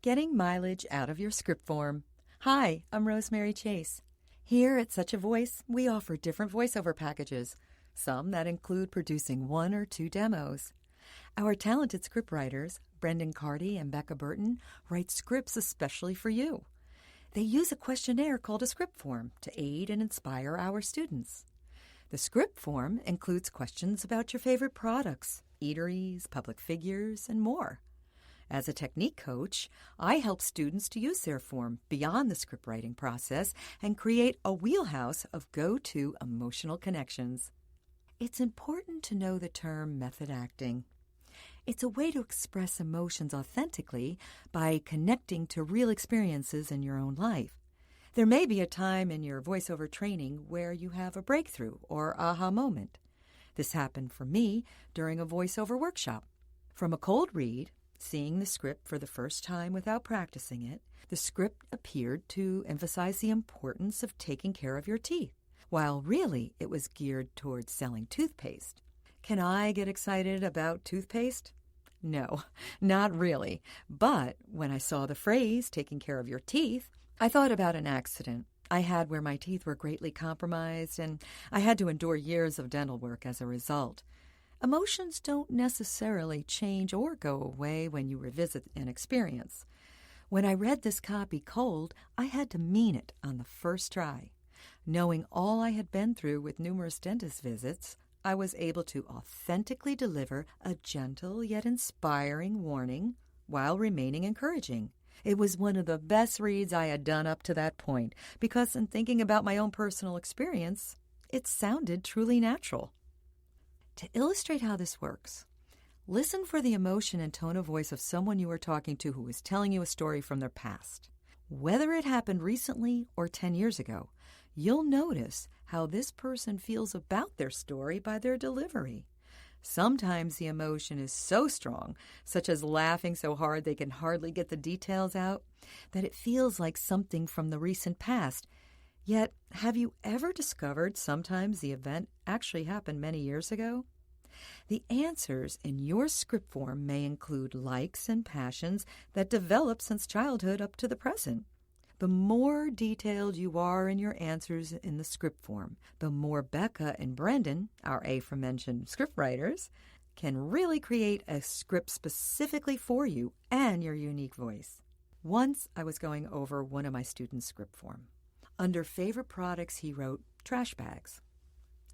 Getting mileage out of your script form. Hi, I'm Rosemary Chase. Here at Such a Voice, we offer different voiceover packages, some that include producing 1 or 2 demos. Our talented scriptwriters, Brendan Carty and Becca Burton, write scripts especially for you. They use a questionnaire called a script form to aid and inspire our students. The script form includes questions about your favorite products, eateries, public figures, and more. As a technique coach, I help students to use their form beyond the script writing process and create a wheelhouse of go-to emotional connections. It's important to know the term method acting. It's a way to express emotions authentically by connecting to real experiences in your own life. There may be a time in your voiceover training where you have a breakthrough or aha moment. This happened for me during a voiceover workshop. From a cold read, seeing the script for the first time without practicing it, the script appeared to emphasize the importance of taking care of your teeth, while really it was geared towards selling toothpaste. Can I get excited about toothpaste? No, not really. But when I saw the phrase, taking care of your teeth, I thought about an accident I had where my teeth were greatly compromised, and I had to endure years of dental work as a result. Emotions don't necessarily change or go away when you revisit an experience. When I read this copy cold, I had to mean it on the first try. Knowing all I had been through with numerous dentist visits, I was able to authentically deliver a gentle yet inspiring warning while remaining encouraging. It was one of the best reads I had done up to that point because in thinking about my own personal experience, it sounded truly natural. To illustrate how this works, listen for the emotion and tone of voice of someone you are talking to who is telling you a story from their past. Whether it happened recently or 10 years ago, you'll notice how this person feels about their story by their delivery. Sometimes the emotion is so strong, such as laughing so hard they can hardly get the details out, that it feels like something from the recent past. Yet, have you ever discovered sometimes the event actually happened many years ago? The answers in your script form may include likes and passions that develop since childhood up to the present. The more detailed you are in your answers in the script form, the more Becca and Brendan, our aforementioned scriptwriters, can really create a script specifically for you and your unique voice. Once I was going over one of my students' script form. Under favorite products, he wrote trash bags.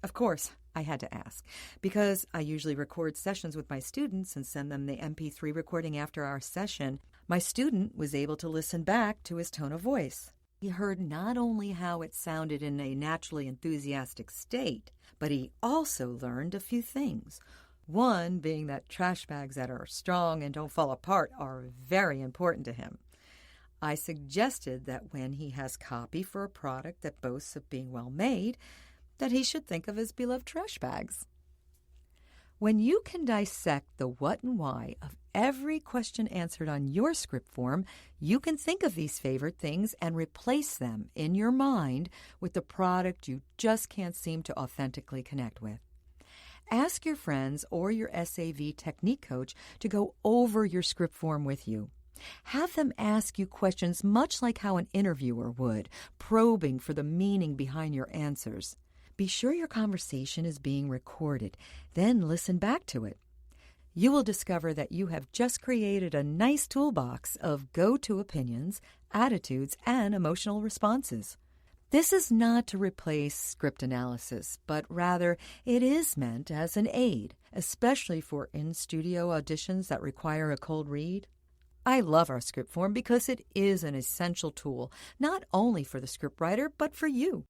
Of course, I had to ask, because I usually record sessions with my students and send them the MP3 recording after our session. My student was able to listen back to his tone of voice. He heard not only how it sounded in a naturally enthusiastic state, but he also learned a few things. One being that trash bags that are strong and don't fall apart are very important to him. I suggested that when he has copy for a product that boasts of being well made, that he should think of his beloved trash bags. When you can dissect the what and why of every question answered on your script form, you can think of these favorite things and replace them in your mind with the product you just can't seem to authentically connect with. Ask your friends or your SAV technique coach to go over your script form with you. Have them ask you questions much like how an interviewer would, probing for the meaning behind your answers. Be sure your conversation is being recorded, then listen back to it. You will discover that you have just created a nice toolbox of go-to opinions, attitudes, and emotional responses. This is not to replace script analysis, but rather it is meant as an aid, especially for in-studio auditions that require a cold read. I love our script form because it is an essential tool, not only for the scriptwriter, but for you.